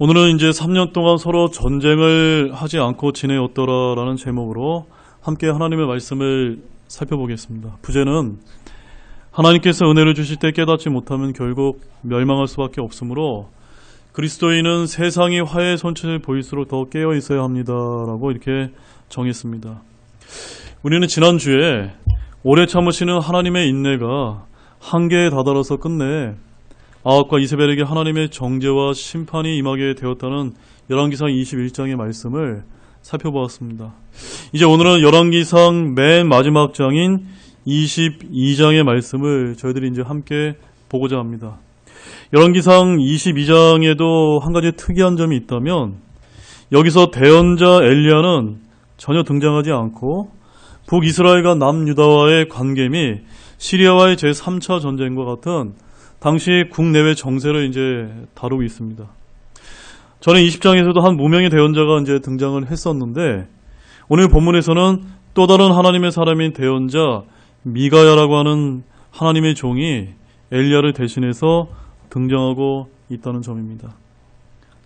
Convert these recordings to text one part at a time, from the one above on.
오늘은 이제 3년 동안 서로 전쟁을 하지 않고 지내었더라라는 제목으로 함께 하나님의 말씀을 살펴보겠습니다. 부제는 하나님께서 은혜를 주실 때 깨닫지 못하면 결국 멸망할 수밖에 없으므로 그리스도인은 세상이 화해의 손짓을 보일수록 더 깨어 있어야 합니다라고 이렇게 정했습니다. 우리는 지난주에 오래 참으시는 하나님의 인내가 한계에 다다라서 끝내 아합과 이세벨에게 하나님의 정죄와 심판이 임하게 되었다는 열왕기상 21장의 말씀을 살펴보았습니다. 이제 오늘은 열왕기상 맨 마지막 장인 22장의 말씀을 저희들이 이제 함께 보고자 합니다. 열왕기상 22장에도 한 가지 특이한 점이 있다면 여기서 대언자 엘리야는 전혀 등장하지 않고 북이스라엘과 남유다와의 관계 및 시리아와의 제3차 전쟁과 같은 당시 국내외 정세를 이제 다루고 있습니다. 전에 20장에서도 한 무명의 대언자가 이제 등장을 했었는데 오늘 본문에서는 또 다른 하나님의 사람인 대언자 미가야라고 하는 하나님의 종이 엘리야를 대신해서 등장하고 있다는 점입니다.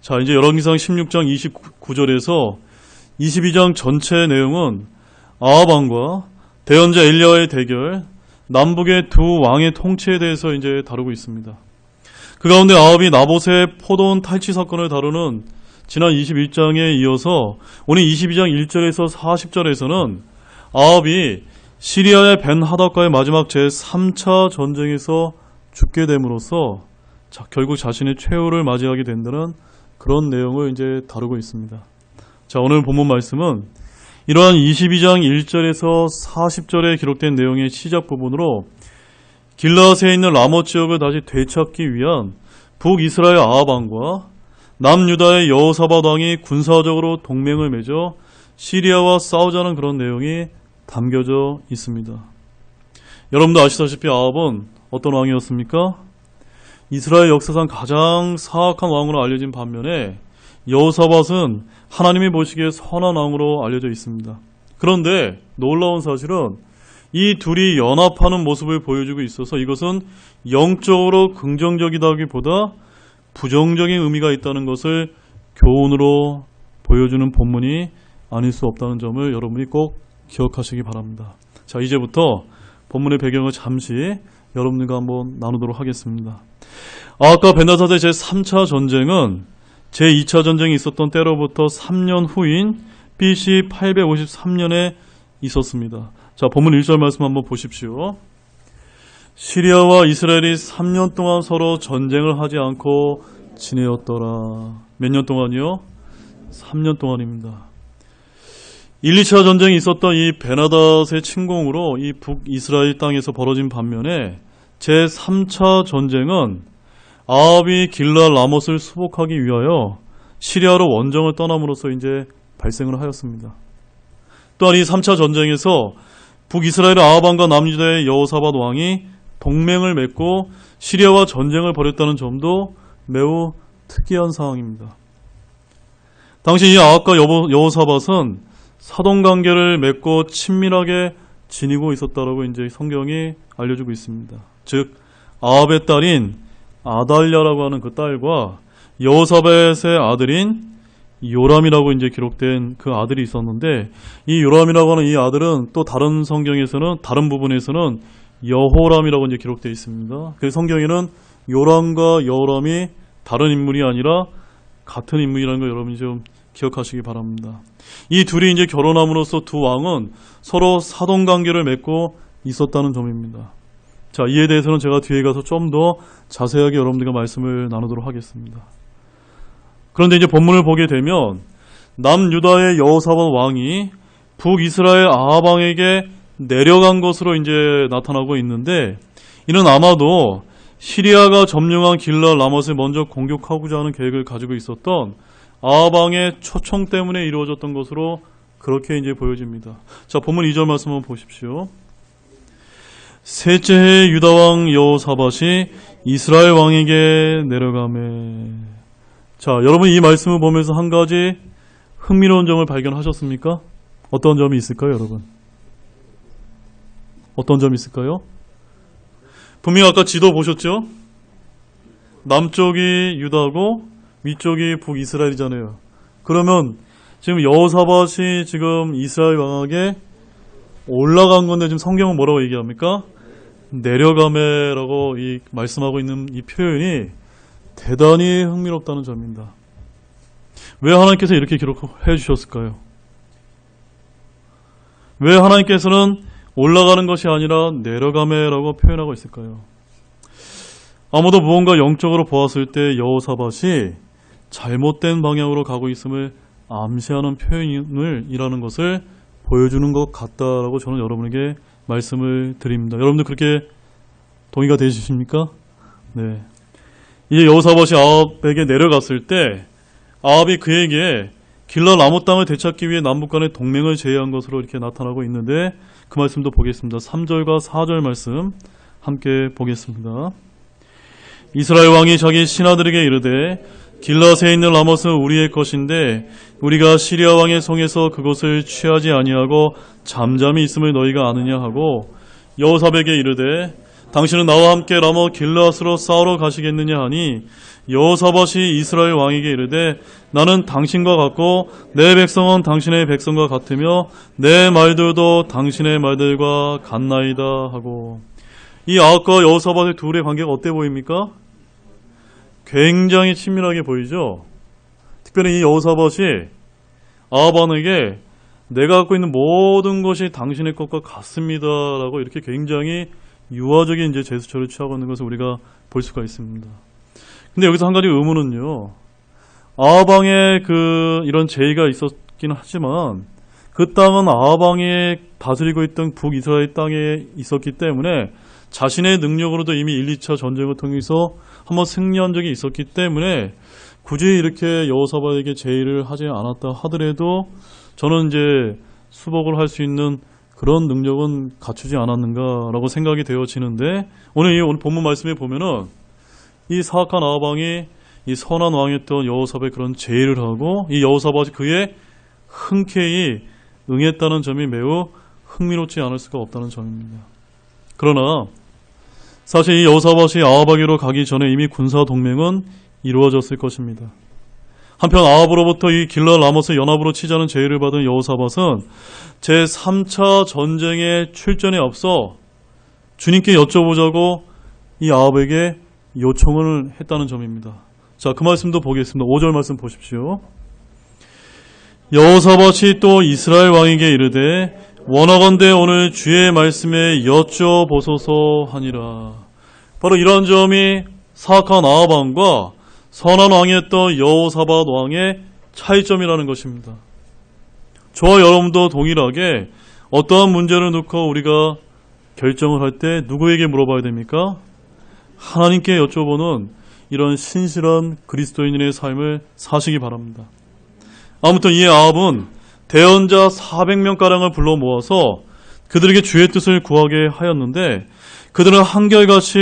자, 이제 열왕기상 16장 29절에서 22장 전체 내용은 아합 왕과 대언자 엘리야의 대결, 남북의 두 왕의 통치에 대해서 이제 다루고 있습니다. 그 가운데 아합이 나봇의 포도원 탈취 사건을 다루는 지난 21장에 이어서 오늘 22장 1절에서 40절에서는 아합이 시리아의 벤하닷과의 마지막 제3차 전쟁에서 죽게 됨으로써 결국 자신의 최후를 맞이하게 된다는 그런 내용을 이제 다루고 있습니다. 자, 오늘 본문 말씀은 이러한 22장 1절에서 40절에 기록된 내용의 시작 부분으로 길라앗에 있는 라못 지역을 다시 되찾기 위한 북이스라엘 아합 왕과 남유다의 여호사밧 왕이 군사적으로 동맹을 맺어 시리아와 싸우자는 그런 내용이 담겨져 있습니다. 여러분도 아시다시피 아합은 어떤 왕이었습니까? 이스라엘 역사상 가장 사악한 왕으로 알려진 반면에 여호사밧은 하나님이 보시기에 선한 왕으로 알려져 있습니다. 그런데 놀라운 사실은 이 둘이 연합하는 모습을 보여주고 있어서 이것은 영적으로 긍정적이다기보다 부정적인 의미가 있다는 것을 교훈으로 보여주는 본문이 아닐 수 없다는 점을 여러분이 꼭 기억하시기 바랍니다. 자, 이제부터 본문의 배경을 잠시 여러분들과 한번 나누도록 하겠습니다. 아합과 벤하닷의 제3차 전쟁은 제2차 전쟁이 있었던 때로부터 3년 후인 BC 853년에 있었습니다. 자, 본문 1절 말씀 한번 보십시오. 시리아와 이스라엘이 3년 동안 서로 전쟁을 하지 않고 지내었더라. 몇 년 동안이요? 3년 동안입니다. 1, 2차 전쟁이 있었던 이 벤하닷의 침공으로 이 북이스라엘 땅에서 벌어진 반면에 제3차 전쟁은 아합이 길라 라못을 수복하기 위하여 시리아로 원정을 떠남으로써 이제 발생을 하였습니다. 또한 이 3차 전쟁에서 북이스라엘 아합 왕과 남유다의 여호사밧 왕이 동맹을 맺고 시리아와 전쟁을 벌였다는 점도 매우 특이한 상황입니다. 당시 이 아합과 여호사밧은 사돈관계를 맺고 친밀하게 지니고 있었다라고 이제 성경이 알려주고 있습니다. 즉 아합의 딸인 아달랴라고 하는 그 딸과 여호사밧의 아들인 요람이라고 이제 기록된 그 아들이 있었는데 이 요람이라고 하는 이 아들은 또 다른 성경에서는 다른 부분에서는 여호람이라고 이제 기록되어 있습니다. 그 성경에는 요람과 여호람이 다른 인물이 아니라 같은 인물이라는 걸 여러분이 좀 기억하시기 바랍니다. 이 둘이 이제 결혼함으로써 두 왕은 서로 사돈 관계를 맺고 있었다는 점입니다. 자, 이에 대해서는 제가 뒤에 가서 좀 더 자세하게 여러분들과 말씀을 나누도록 하겠습니다. 그런데 이제 본문을 보게 되면 남유다의 여호사밧 왕이 북이스라엘 아합 왕에게 내려간 것으로 이제 나타나고 있는데 이는 아마도 시리아가 점령한 길라 라못을 먼저 공격하고자 하는 계획을 가지고 있었던 아합 왕의 초청 때문에 이루어졌던 것으로 그렇게 이제 보여집니다. 자, 본문 2절 말씀 한번 보십시오. 셋째 해 유다왕 여호사밧이 이스라엘 왕에게 내려가매. 자, 여러분 이 말씀을 보면서 한 가지 흥미로운 점을 발견하셨습니까? 어떤 점이 있을까요, 여러분? 어떤 점이 있을까요? 분명히 아까 지도 보셨죠? 남쪽이 유다고 위쪽이 북이스라엘이잖아요. 그러면 지금 여호사밧이 지금 이스라엘 왕에게 올라간 건데 지금 성경은 뭐라고 얘기합니까? 내려가매라고 말씀하고 있는 이 표현이 대단히 흥미롭다는 점입니다. 왜 하나님께서 이렇게 기록해 주셨을까요? 왜 하나님께서는 올라가는 것이 아니라 내려가매라고 표현하고 있을까요? 아무도 무언가 영적으로 보았을 때 여호사밧이 잘못된 방향으로 가고 있음을 암시하는 표현을 이라는 것을 보여주는 것 같다라고 저는 여러분에게 말씀을 드립니다. 여러분들 그렇게 동의가 되시십니까? 네. 이제 여호사밧이 아합에게 내려갔을 때 아합이 그에게 길라 라못 땅을 되찾기 위해 남북 간의 동맹을 제의한 것으로 이렇게 나타나고 있는데 그 말씀도 보겠습니다. 3절과 4절 말씀 함께 보겠습니다. 이스라엘 왕이 자기 신하들에게 이르되 길라스에 있는 라못은 우리의 것인데 우리가 시리아 왕의 성에서 그것을 취하지 아니하고 잠잠히 있음을 너희가 아느냐 하고 여호사밧에게 이르되 당신은 나와 함께 라못 길라스로 싸우러 가시겠느냐 하니 여호사밧이 이스라엘 왕에게 이르되 나는 당신과 같고 내 백성은 당신의 백성과 같으며 내 말들도 당신의 말들과 같나이다 하고 이 아합과 여호사밧의 둘의 관계가 어때 보입니까? 굉장히 친밀하게 보이죠. 특별히 이 여호사밧이 아합에게 내가 갖고 있는 모든 것이 당신의 것과 같습니다라고 이렇게 굉장히 유화적인 이제 제스처를 취하고 있는 것을 우리가 볼 수가 있습니다. 근데 여기서 한 가지 의문은요. 아합 왕의 이런 제의가 있었긴 하지만 그 땅은 아합 왕이 다스리고 있던 북이스라엘 땅에 있었기 때문에 자신의 능력으로도 이미 1, 2차 전쟁을 통해서 한번 승리한 적이 있었기 때문에 굳이 이렇게 여호사밧에게 제의를 하지 않았다 하더라도 저는 이제 수복을 할 수 있는 그런 능력은 갖추지 않았는가라고 생각이 되어지는데 오늘 본문 말씀에 보면은 이 사악한 아합 왕이 이 선한 왕이었던 여호사밧에 그런 제의를 하고 이 여호사밧이 그에 흔쾌히 응했다는 점이 매우 흥미롭지 않을 수가 없다는 점입니다. 그러나 사실 이 여호사밧이 아합에게로 가기 전에 이미 군사 동맹은 이루어졌을 것입니다. 한편 아합으로부터 이 길라 라못을 연합으로 치자는 제의를 받은 여호사밧은 제3차 전쟁에 출전에 앞서 주님께 여쭤보자고 이 아합에게 요청을 했다는 점입니다. 자, 그 말씀도 보겠습니다. 5절 말씀 보십시오. 여호사밧이 또 이스라엘 왕에게 이르되 원하건대 오늘 주의 말씀에 여쭤보소서 하니라. 바로 이런 점이 사악한 아합 왕과 선한 왕이었던 여호사밧 왕의 차이점이라는 것입니다. 저와 여러분도 동일하게 어떠한 문제를 놓고 우리가 결정을 할 때 누구에게 물어봐야 됩니까? 하나님께 여쭤보는 이런 신실한 그리스도인의 삶을 사시기 바랍니다. 아무튼 이 아합은 대언자 400명가량을 불러 모아서 그들에게 주의 뜻을 구하게 하였는데 그들은 한결같이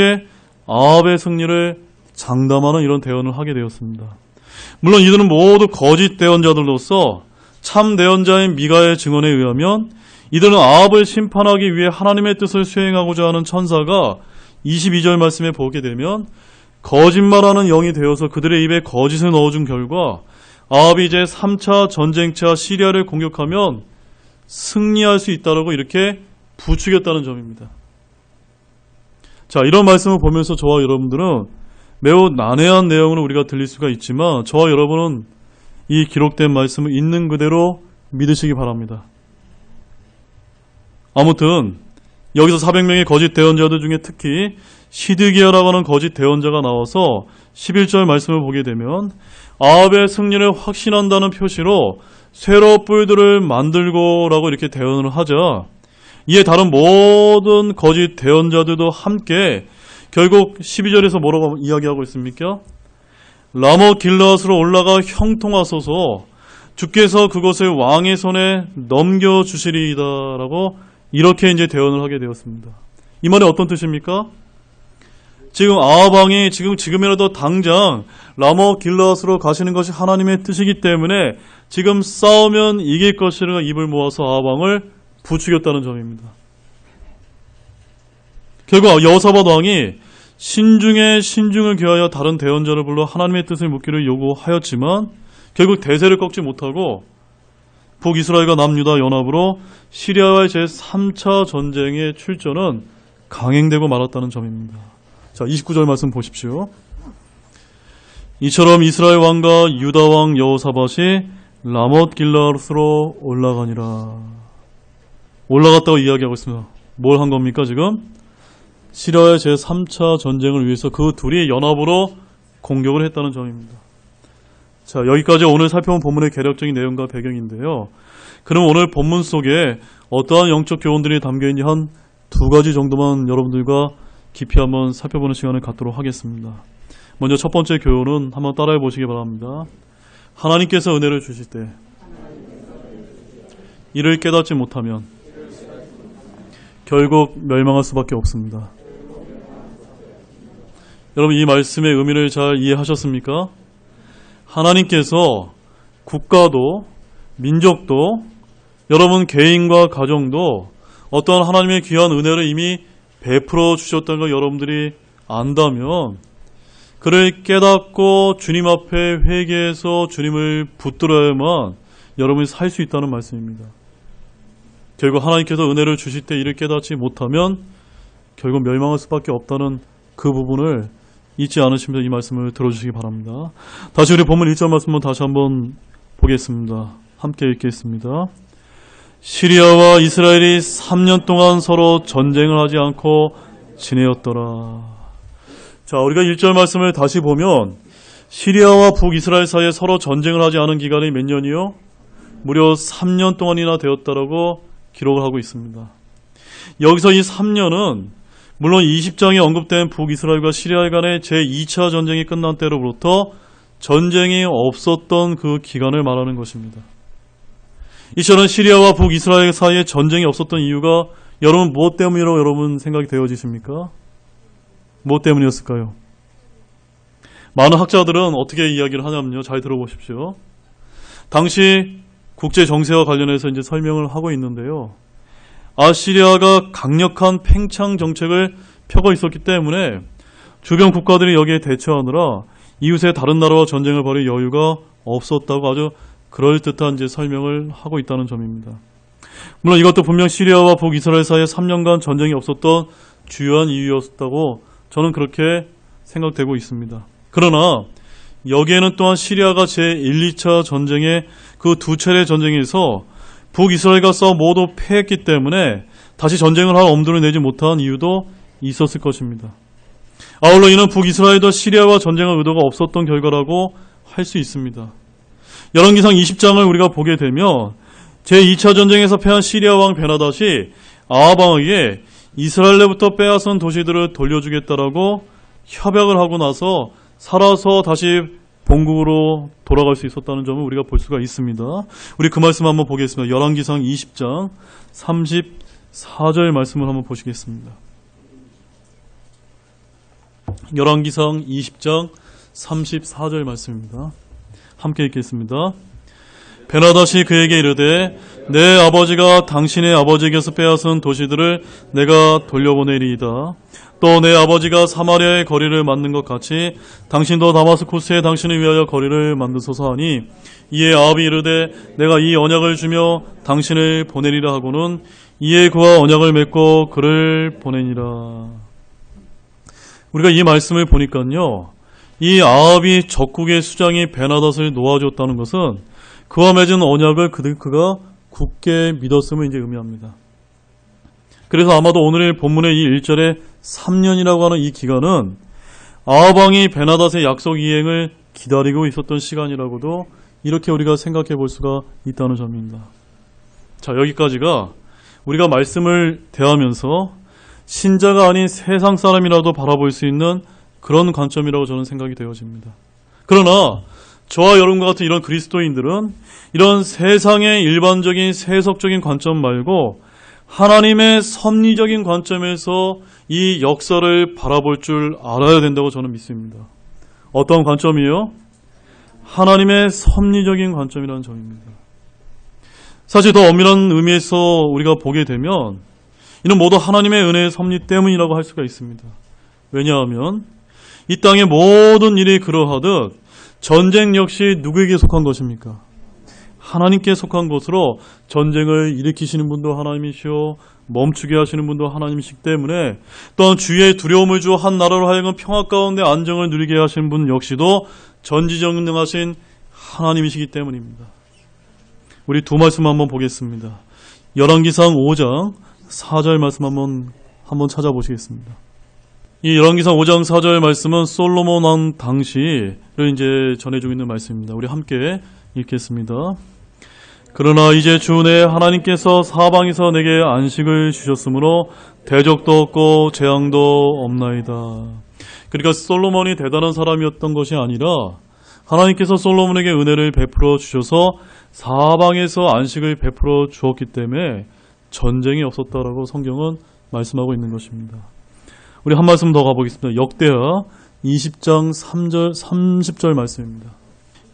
아합의 승리를 장담하는 이런 대언을 하게 되었습니다. 물론 이들은 모두 거짓 대언자들로서 참 대언자인 미가의 증언에 의하면 이들은 아합을 심판하기 위해 하나님의 뜻을 수행하고자 하는 천사가 22절 말씀에 보게 되면 거짓말하는 영이 되어서 그들의 입에 거짓을 넣어준 결과 아합이 이제 3차 전쟁차 시리아를 공격하면 승리할 수 있다라고 이렇게 부추겼다는 점입니다. 자, 이런 말씀을 보면서 저와 여러분들은 매우 난해한 내용으로 우리가 들릴 수가 있지만 저와 여러분은 이 기록된 말씀을 있는 그대로 믿으시기 바랍니다. 아무튼 여기서 400명의 거짓 대언자들 중에 특히 시드기야라고 하는 거짓 대언자가 나와서 11절 말씀을 보게 되면 아합의 승리를 확신한다는 표시로 쇠로 뿔들을 만들고라고 이렇게 대언을 하자 이에 다른 모든 거짓 대언자들도 함께 결국 12절에서 뭐라고 이야기하고 있습니까? 라못 길라앗으로 올라가 형통하소서 주께서 그것을 왕의 손에 넘겨주시리이다라고 이렇게 이제 대언을 하게 되었습니다. 이 말이 어떤 뜻입니까? 지금 아합 왕이 지금이라도 당장 라못 길라앗으로 가시는 것이 하나님의 뜻이기 때문에 지금 싸우면 이길 것이라 입을 모아서 아합 왕을 부추겼다는 점입니다. 결국 여호사밧 왕이 신중에 신중을 기하여 다른 대언자를 불러 하나님의 뜻을 묻기를 요구하였지만 결국 대세를 꺾지 못하고 북이스라엘과 남유다 연합으로 시리아와의 제3차 전쟁의 출전은 강행되고 말았다는 점입니다. 자, 29절 말씀 보십시오. 이처럼 이스라엘 왕과 유다 왕 여호사밧이 라못 길라앗으로 올라가니라. 올라갔다고 이야기하고 있습니다. 뭘 한 겁니까 지금? 시리아의 제3차 전쟁을 위해서 그 둘이 연합으로 공격을 했다는 점입니다. 자, 여기까지 오늘 살펴본 본문의 개략적인 내용과 배경인데요. 그럼 오늘 본문 속에 어떠한 영적 교훈들이 담겨있는지 한 두 가지 정도만 여러분들과 깊이 한번 살펴보는 시간을 갖도록 하겠습니다. 먼저 첫 번째 교훈은 한번 따라해 보시기 바랍니다. 하나님께서 은혜를 주실 때 이를 깨닫지 못하면 결국 멸망할 수밖에 없습니다. 여러분, 이 말씀의 의미를 잘 이해하셨습니까? 하나님께서 국가도 민족도 여러분 개인과 가정도 어떠한 하나님의 귀한 은혜를 이미 베풀어 주셨다는 걸 여러분들이 안다면 그를 깨닫고 주님 앞에 회개해서 주님을 붙들어야만 여러분이 살 수 있다는 말씀입니다. 결국 하나님께서 은혜를 주실 때 이를 깨닫지 못하면 결국 멸망할 수밖에 없다는 그 부분을 잊지 않으시면서 이 말씀을 들어주시기 바랍니다. 다시 우리 본문 1절 말씀을 다시 한번 보겠습니다. 함께 읽겠습니다. 시리아와 이스라엘이 3년 동안 서로 전쟁을 하지 않고 지내었더라. 자, 우리가 1절 말씀을 다시 보면 시리아와 북이스라엘 사이에 서로 전쟁을 하지 않은 기간이 몇 년이요? 무려 3년 동안이나 되었다라고 기록을 하고 있습니다. 여기서 이 3년은 물론 20장에 언급된 북이스라엘과 시리아 간의 제2차 전쟁이 끝난 때로부터 전쟁이 없었던 그 기간을 말하는 것입니다. 이처럼 시리아와 북이스라엘 사이에 전쟁이 없었던 이유가 여러분 무엇 때문이라고 여러분 생각이 되어지십니까? 무엇 때문이었을까요? 많은 학자들은 어떻게 이야기를 하냐면요. 잘 들어보십시오. 당시 국제 정세와 관련해서 이제 설명을 하고 있는데요. 아시리아가 강력한 팽창 정책을 펴고 있었기 때문에 주변 국가들이 여기에 대처하느라 이웃의 다른 나라와 전쟁을 벌일 여유가 없었다고 아주 그럴듯한 이제 설명을 하고 있다는 점입니다. 물론 이것도 분명 시리아와 북이스라엘 사이에 3년간 전쟁이 없었던 주요한 이유였다고 저는 그렇게 생각되고 있습니다. 그러나 여기에는 또한 시리아가 제1, 2차 전쟁의 그 두 차례 전쟁에서 북이스라엘과 싸워 모두 패했기 때문에 다시 전쟁을 할 엄두를 내지 못한 이유도 있었을 것입니다. 아울러 이는 북이스라엘도 시리아와 전쟁할 의도가 없었던 결과라고 할 수 있습니다. 열왕기상 20장을 우리가 보게 되면 제2차 전쟁에서 패한 시리아 왕 베나닷이 아합 왕에게 이스라엘로부터 빼앗은 도시들을 돌려주겠다라고 협약을 하고 나서 살아서 다시 본국으로 돌아갈 수 있었다는 점을 우리가 볼 수가 있습니다. 우리 그 말씀 한번 보겠습니다. 열왕기상 20장 34절 말씀을 한번 보시겠습니다. 열왕기상 20장 34절 말씀입니다. 함께 읽겠습니다. 베나닷이 그에게 이르되 내 아버지가 당신의 아버지에게서 빼앗은 도시들을 내가 돌려보내리이다. 또 내 아버지가 사마리아의 거리를 만든 것 같이 당신도 다마스쿠스에 당신을 위하여 거리를 만드소서 하니 이에 아합이 이르되 내가 이 언약을 주며 당신을 보내리라 하고는 이에 그와 언약을 맺고 그를 보내니라. 우리가 이 말씀을 보니까요, 이 아합이 적국의 수장이 베나닷을 놓아줬다는 것은 그와 맺은 언약을 그가 굳게 믿었음을 이제 의미합니다. 그래서 아마도 오늘 본문의 이 1절에 3년이라고 하는 이 기간은 아합 왕이 베나닷의 약속 이행을 기다리고 있었던 시간이라고도 이렇게 우리가 생각해 볼 수가 있다는 점입니다. 자, 여기까지가 우리가 말씀을 대하면서 신자가 아닌 세상 사람이라도 바라볼 수 있는 그런 관점이라고 저는 생각이 되어집니다. 그러나 저와 여러분과 같은 이런 그리스도인들은 이런 세상의 일반적인 세속적인 관점 말고 하나님의 섭리적인 관점에서 이 역사를 바라볼 줄 알아야 된다고 저는 믿습니다. 어떤 관점이요? 하나님의 섭리적인 관점이라는 점입니다. 사실 더 엄밀한 의미에서 우리가 보게 되면 이는 모두 하나님의 은혜의 섭리 때문이라고 할 수가 있습니다. 왜냐하면 이 땅의 모든 일이 그러하듯 전쟁 역시 누구에게 속한 것입니까? 하나님께 속한 것으로 전쟁을 일으키시는 분도 하나님이시오, 멈추게 하시는 분도 하나님이시기 때문에, 또한 주의 두려움을 주어 한 나라로 하여금 평화 가운데 안정을 누리게 하시는 분 역시도 전지전능하신 하나님이시기 때문입니다. 우리 두 말씀 한번 보겠습니다. 열왕기상 5장 4절 말씀 한번 찾아보시겠습니다. 이 열왕기상 5장 4절 말씀은 솔로몬 왕 당시를 이제 전해주고 있는 말씀입니다. 우리 함께 읽겠습니다. 그러나 이제 주 내 하나님께서 사방에서 내게 안식을 주셨으므로 대적도 없고 재앙도 없나이다. 그러니까 솔로몬이 대단한 사람이었던 것이 아니라 하나님께서 솔로몬에게 은혜를 베풀어 주셔서 사방에서 안식을 베풀어 주었기 때문에 전쟁이 없었다라고 성경은 말씀하고 있는 것입니다. 우리 한 말씀 더 가보겠습니다. 역대하 20장 3절 30절 말씀입니다.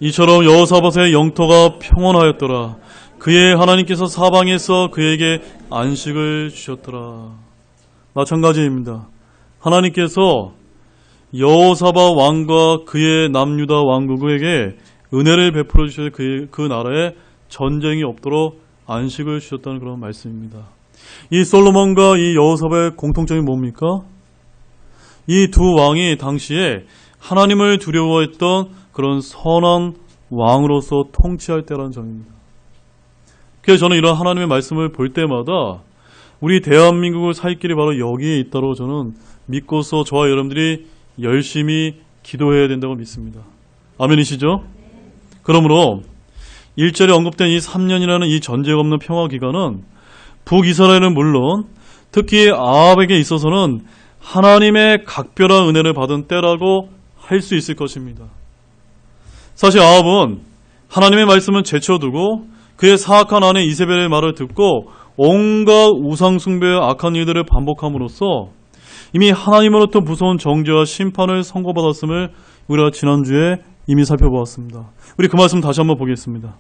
이처럼 여호사밧의 영토가 평온하였더라. 그의 하나님께서 사방에서 그에게 안식을 주셨더라. 마찬가지입니다. 하나님께서 여호사밧 왕과 그의 남유다 왕국에게 은혜를 베풀어 주셔서 그 나라에 전쟁이 없도록 안식을 주셨다는 그런 말씀입니다. 이 솔로몬과 이 여호사밧의 공통점이 뭡니까? 이 두 왕이 당시에 하나님을 두려워했던 그런 선한 왕으로서 통치할 때라는 점입니다. 그래서 저는 이런 하나님의 말씀을 볼 때마다 우리 대한민국을 살 길이 바로 여기에 있다고 저는 믿고서 저와 여러분들이 열심히 기도해야 된다고 믿습니다. 아멘이시죠? 그러므로 1절에 언급된 이 3년이라는 이 전쟁 없는 평화 기간은 북이스라엘은 물론 특히 아합에게 있어서는 하나님의 각별한 은혜를 받은 때라고 할 수 있을 것입니다. 사실 아합은 하나님의 말씀은 제쳐두고 그의 사악한 아내 이세벨의 말을 듣고 온갖 우상 숭배와 악한 일들을 반복함으로써 이미 하나님으로부터 무서운 정죄와 심판을 선고받았음을 우리가 지난주에 이미 살펴보았습니다. 우리 그 말씀 다시 한번 보겠습니다.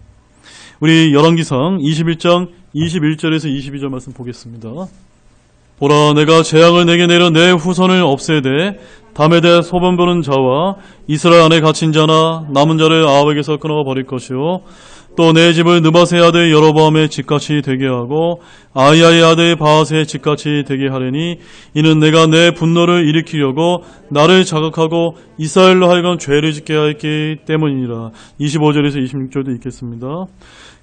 우리 열왕기상 21장 21절에서 22절 말씀 보겠습니다. 보라, 내가 재앙을 내게 내려 내 후손을 없애되 담에 대해 소변 보는 자와 이스라엘 안에 갇힌 자나 남은 자를 아합에게서 끊어 버릴 것이요, 또 내 집을 느바세 아들 여로보암의 집같이 되게 하고 아히야의 아들 바하스의 집같이 되게 하려니 이는 내가 내 분노를 일으키려고 나를 자극하고 이스라엘로 하여금 죄를 짓게 하였기 때문이니라. 25절에서 26절도 읽겠습니다.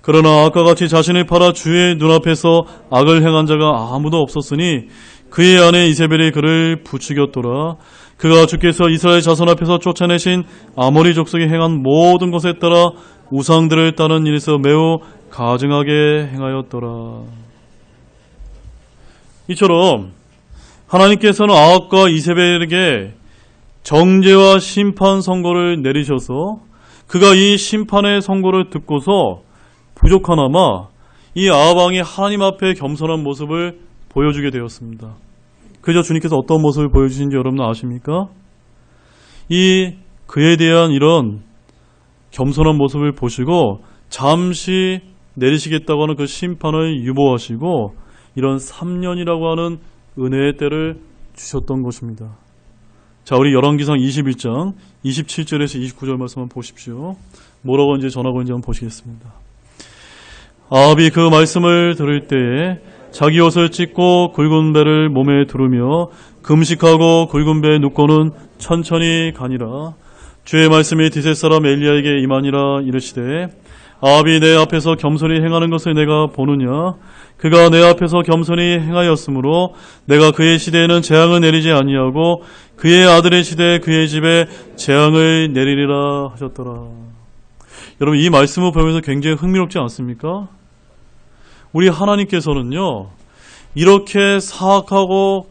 그러나 아까 같이 자신을 팔아 주의 눈앞에서 악을 행한 자가 아무도 없었으니 그의 아내 이세벨이 그를 부추겼더라. 그가 주께서 이스라엘 자손 앞에서 쫓아내신 아모리 족속이 행한 모든 것에 따라 우상들을 따르는 일에서 매우 가증하게 행하였더라. 이처럼 하나님께서는 아합과 이세벨에게 정죄와 심판 선고를 내리셔서 그가 이 심판의 선고를 듣고서 부족하나마 이 아합 왕이 하나님 앞에 겸손한 모습을 보여주게 되었습니다. 그저 주님께서 어떤 모습을 보여주신지 여러분 아십니까? 이 그에 대한 이런 겸손한 모습을 보시고 잠시 내리시겠다고 하는 그 심판을 유보하시고 이런 3년이라고 하는 은혜의 때를 주셨던 것입니다. 자, 우리 열왕기상 21장 27절에서 29절 말씀 한번 보십시오. 뭐라고 이제 전하고 있는지 한번 보시겠습니다. 아합이 그 말씀을 들을 때에 자기 옷을 찢고 굵은 배를 몸에 두르며 금식하고 굵은 배에 눕고는 천천히 가니라. 주의 말씀이 디셋 사람 엘리야에게 임하니라. 이르시되 아합이 내 앞에서 겸손히 행하는 것을 내가 보느냐. 그가 내 앞에서 겸손히 행하였으므로 내가 그의 시대에는 재앙을 내리지 아니하고 그의 아들의 시대에 그의 집에 재앙을 내리리라 하셨더라. 여러분, 이 말씀을 보면서 굉장히 흥미롭지 않습니까? 우리 하나님께서는요, 이렇게 사악하고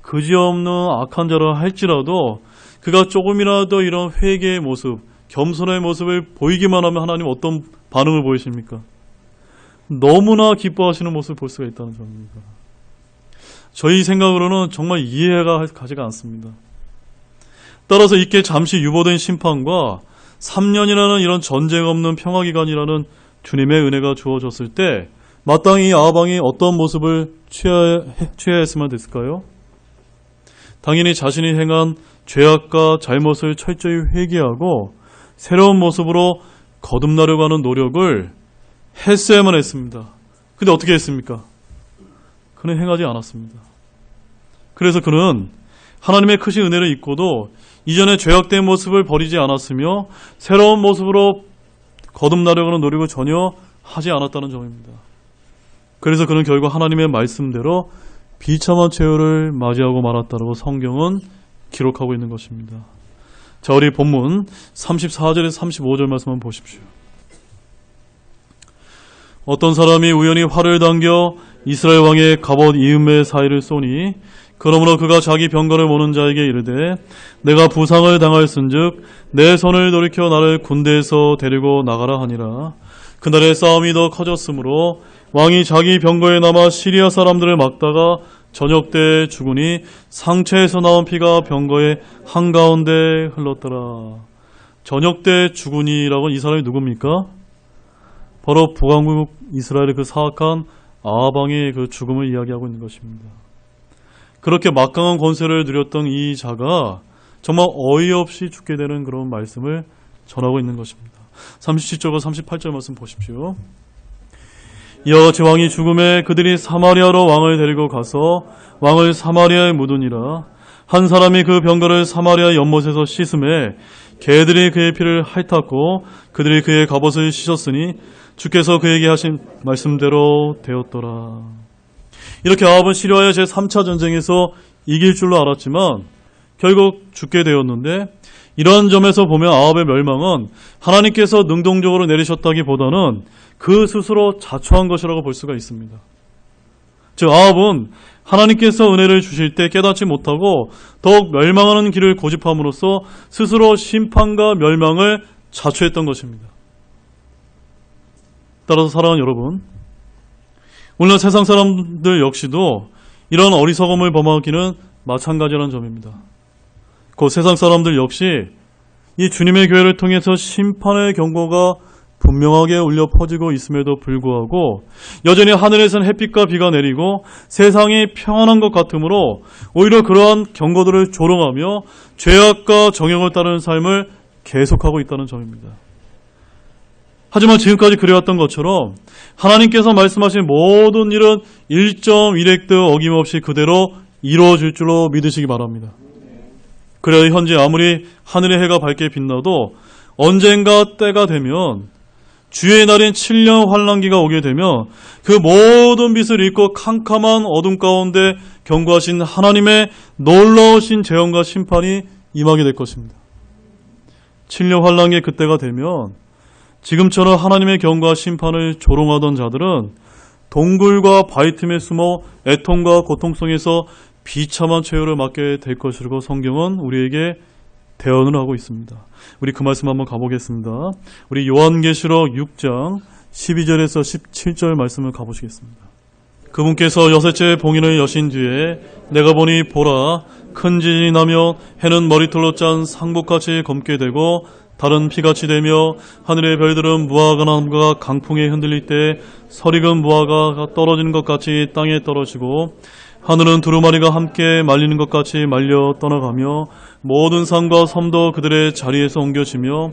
그지없는 악한 자라 할지라도 그가 조금이라도 이런 회개의 모습, 겸손의 모습을 보이기만 하면 하나님 어떤 반응을 보이십니까? 너무나 기뻐하시는 모습을 볼 수가 있다는 점입니다. 저희 생각으로는 정말 이해가 가지가 않습니다. 따라서 이렇게 잠시 유보된 심판과 3년이라는 이런 전쟁 없는 평화기간이라는 주님의 은혜가 주어졌을 때 마땅히 아합 왕이 어떤 모습을 취해야 했으면 됐을까요? 당연히 자신이 행한 죄악과 잘못을 철저히 회개하고 새로운 모습으로 거듭나려고 하는 노력을 했어야만 했습니다. 근데 어떻게 했습니까? 그는 행하지 않았습니다. 그래서 그는 하나님의 크신 은혜를 잊고도 이전의 죄악된 모습을 버리지 않았으며 새로운 모습으로 거듭나려고 하는 노력을 전혀 하지 않았다는 점입니다. 그래서 그는 결국 하나님의 말씀대로 비참한 최후를 맞이하고 말았다고 성경은 기록하고 있는 것입니다. 자, 우리 본문 34절에서 35절 말씀 한번 보십시오. 어떤 사람이 우연히 활을 당겨 이스라엘 왕의 갑옷 이음의 사이를 쏘니 그러므로 그가 자기 병거를 모는 자에게 이르되 내가 부상을 당할은즉 내 손을 돌이켜 나를 군대에서 데리고 나가라 하니라. 그날의 싸움이 더 커졌으므로 왕이 자기 병거에 남아 시리아 사람들을 막다가 저녁 때 죽으니 상처에서 나온 피가 병거의 한가운데 흘렀더라. 저녁 때 죽으니라고 이 사람이 누굽니까? 바로 북왕국 이스라엘의 그 사악한 아합왕의 그 죽음을 이야기하고 있는 것입니다. 그렇게 막강한 권세를 누렸던 이 자가 정말 어이없이 죽게 되는 그런 말씀을 전하고 있는 것입니다. 37절과 38절 말씀 보십시오. 이와 같이 왕이 죽음에 그들이 사마리아로 왕을 데리고 가서 왕을 사마리아에 묻으니라. 한 사람이 그 병거를 사마리아 연못에서 씻음에 개들이 그의 피를 핥았고 그들이 그의 갑옷을 씻었으니 주께서 그에게 하신 말씀대로 되었더라. 이렇게 아합은 시리아의 제3차 전쟁에서 이길 줄로 알았지만 결국 죽게 되었는데, 이러한 점에서 보면 아합의 멸망은 하나님께서 능동적으로 내리셨다기보다는 그 스스로 자초한 것이라고 볼 수가 있습니다. 즉 아합은 하나님께서 은혜를 주실 때 깨닫지 못하고 더욱 멸망하는 길을 고집함으로써 스스로 심판과 멸망을 자초했던 것입니다. 따라서 사랑하는 여러분, 오늘날 세상 사람들 역시도 이런 어리석음을 범하기는 마찬가지라는 점입니다. 그 세상 사람들 역시 이 주님의 교회를 통해서 심판의 경고가 분명하게 울려 퍼지고 있음에도 불구하고 여전히 하늘에서는 햇빛과 비가 내리고 세상이 평안한 것 같으므로 오히려 그러한 경고들을 조롱하며 죄악과 정욕을 따르는 삶을 계속하고 있다는 점입니다. 하지만 지금까지 그래왔던 것처럼 하나님께서 말씀하신 모든 일은 1.1획도 어김없이 그대로 이루어질 줄로 믿으시기 바랍니다. 그래야 현재 아무리 하늘의 해가 밝게 빛나도 언젠가 때가 되면 주의 날인 7년 환란기가 오게 되면 그 모든 빛을 잃고 캄캄한 어둠 가운데 경고하신 하나님의 놀라우신 재앙과 심판이 임하게 될 것입니다. 7년 환란기의 그때가 되면 지금처럼 하나님의 경고와 심판을 조롱하던 자들은 동굴과 바위 틈에 숨어 애통과 고통 속에서 비참한 최후를 맞게 될 것이라고 성경은 우리에게 대언을 하고 있습니다. 우리 그 말씀 한번 가보겠습니다. 우리 요한계시록 6장 12절에서 17절 말씀을 가보시겠습니다. 그분께서 여섯째 봉인을 여신 뒤에 내가 보니 보라, 큰 지진이 나며 해는 머리털로 짠 상복같이 검게 되고 달은 피같이 되며 하늘의 별들은 무화과나무가 강풍에 흔들릴 때 설익은 무화과가 떨어지는 것 같이 땅에 떨어지고 하늘은 두루마리가 함께 말리는 것 같이 말려 떠나가며 모든 산과 섬도 그들의 자리에서 옮겨지며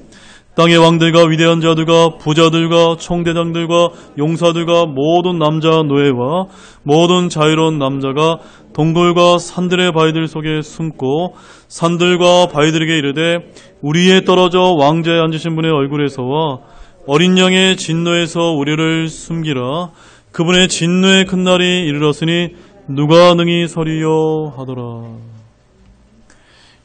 땅의 왕들과 위대한 자들과 부자들과 총대장들과 용사들과 모든 남자 노예와 모든 자유로운 남자가 동굴과 산들의 바위들 속에 숨고 산들과 바위들에게 이르되 우리에 떨어져 왕좌에 앉으신 분의 얼굴에서와 어린 양의 진노에서 우리를 숨기라. 그분의 진노의 큰 날이 이르렀으니 누가 능히 서리요 하더라.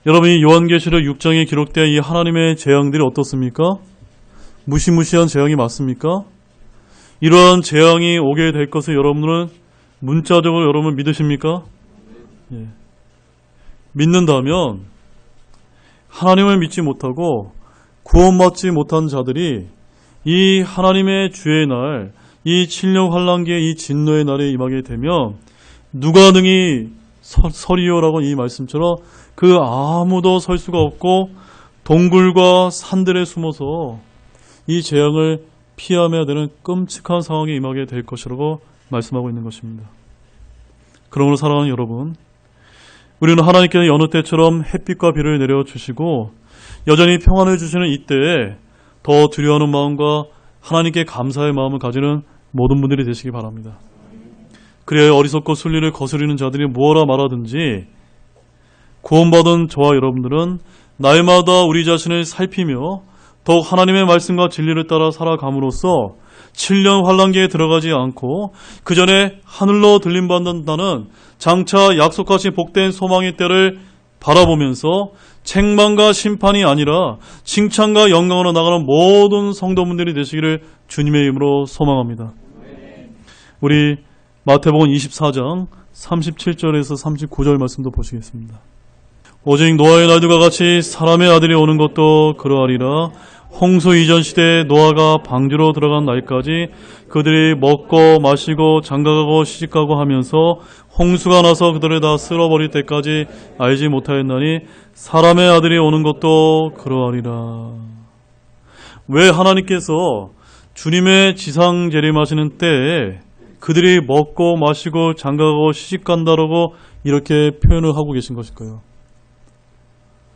여러분이 요한계시록 6장에 기록된 이 하나님의 재앙들이 어떻습니까? 무시무시한 재앙이 맞습니까? 이러한 재앙이 오게 될 것을 여러분은 문자적으로 여러분 믿으십니까? 예. 믿는다면 하나님을 믿지 못하고 구원받지 못한 자들이 이 하나님의 주의 날, 이 7년 환란기의 이 진노의 날에 임하게 되면 누가 능히 서리요라고 이 말씀처럼 그 아무도 설 수가 없고 동굴과 산들에 숨어서 이 재앙을 피하며야 되는 끔찍한 상황에 임하게 될 것이라고 말씀하고 있는 것입니다. 그러므로 사랑하는 여러분, 우리는 하나님께서 여느 때처럼 햇빛과 비를 내려주시고 여전히 평안을 주시는 이때에 더 두려워하는 마음과 하나님께 감사의 마음을 가지는 모든 분들이 되시기 바랍니다. 그래야 어리석고 순리를 거스르는 자들이 무엇라 말하든지 구원받은 저와 여러분들은 날마다 우리 자신을 살피며 더욱 하나님의 말씀과 진리를 따라 살아감으로써 7년 환란기에 들어가지 않고 그 전에 하늘로 들림받는다는 장차 약속하신 복된 소망의 때를 바라보면서 책망과 심판이 아니라 칭찬과 영광으로 나가는 모든 성도분들이 되시기를 주님의 이름으로 소망합니다. 우리 마태복음 24장 37절에서 39절 말씀도 보시겠습니다. 오직 노아의 날들과 같이 사람의 아들이 오는 것도 그러하리라. 홍수 이전 시대에 노아가 방주로 들어간 날까지 그들이 먹고 마시고 장가가고 시집가고 하면서 홍수가 나서 그들을 다 쓸어버릴 때까지 알지 못하였나니 사람의 아들이 오는 것도 그러하리라. 왜 하나님께서 주님의 지상 재림하시는 때에 그들이 먹고 마시고 장가가고 시집간다라고 이렇게 표현을 하고 계신 것일까요?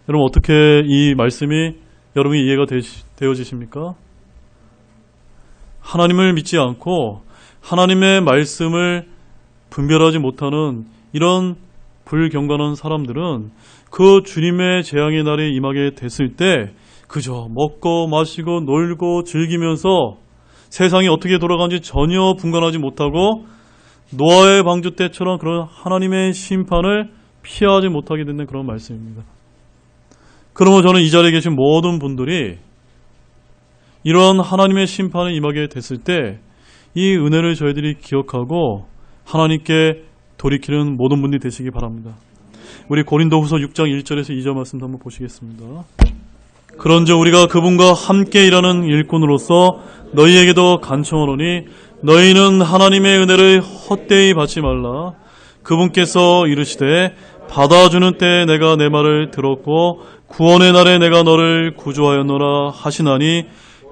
여러분 어떻게 이 말씀이 여러분이 이해가 되어지십니까? 하나님을 믿지 않고 하나님의 말씀을 분별하지 못하는 이런 불경건한 사람들은 그 주님의 재앙의 날이 임하게 됐을 때 그저 먹고 마시고 놀고 즐기면서 세상이 어떻게 돌아가는지 전혀 분간하지 못하고 노아의 방주 때처럼 그런 하나님의 심판을 피하지 못하게 되는 그런 말씀입니다. 그러면 저는 이 자리에 계신 모든 분들이 이런 하나님의 심판에 임하게 됐을 때 이 은혜를 저희들이 기억하고 하나님께 돌이키는 모든 분들이 되시기 바랍니다. 우리 고린도후서 6장 1절에서 2절 말씀도 한번 보시겠습니다. 그런즉 우리가 그분과 함께 일하는 일꾼으로서 너희에게도 간청하노니 너희는 하나님의 은혜를 헛되이 받지 말라. 그분께서 이르시되 받아주는 때에 내가 내 말을 들었고 구원의 날에 내가 너를 구조하였노라 하시나니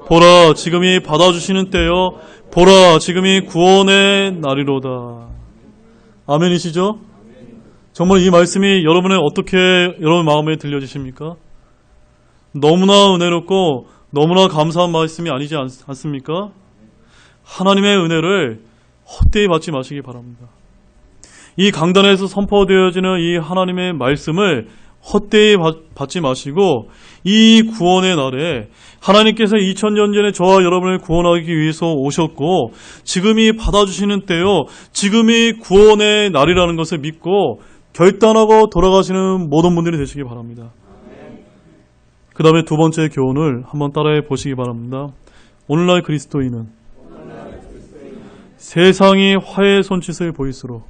보라 지금이 받아주시는 때요 보라 지금이 구원의 날이로다. 아멘이시죠? 정말 이 말씀이 여러분의 어떻게 여러분 마음에 들려지십니까? 너무나 은혜롭고 너무나 감사한 말씀이 아니지 않습니까? 하나님의 은혜를 헛되이 받지 마시기 바랍니다. 이 강단에서 선포되어지는 이 하나님의 말씀을 헛되이 받지 마시고 이 구원의 날에 하나님께서 2000년 전에 저와 여러분을 구원하기 위해서 오셨고 지금이 받아주시는 때요 지금이 구원의 날이라는 것을 믿고 결단하고 돌아가시는 모든 분들이 되시기 바랍니다. 그 다음에 두 번째 교훈을 한번 따라해 보시기 바랍니다. 오늘날 그리스도인은 세상이 화해의 손짓을 보일수록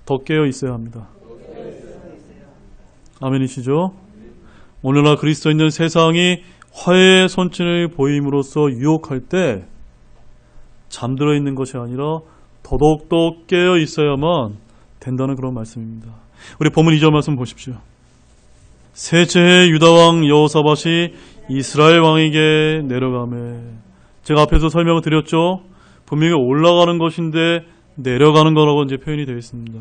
더 깨어 있어야 합니다. 아멘이시죠? 오늘날 그리스도인은 세상이 화해의 손짓을 보임으로써 유혹할 때 잠들어 있는 것이 아니라 더더욱더 깨어 있어야만 된다는 그런 말씀입니다. 우리 본문 2절 말씀 보십시오. 셋째 해 유다왕 여호사밧이 이스라엘 왕에게 내려가매. 제가 앞에서 설명을 드렸죠. 분명히 올라가는 것인데 내려가는 거라고 이제 표현이 되어 있습니다.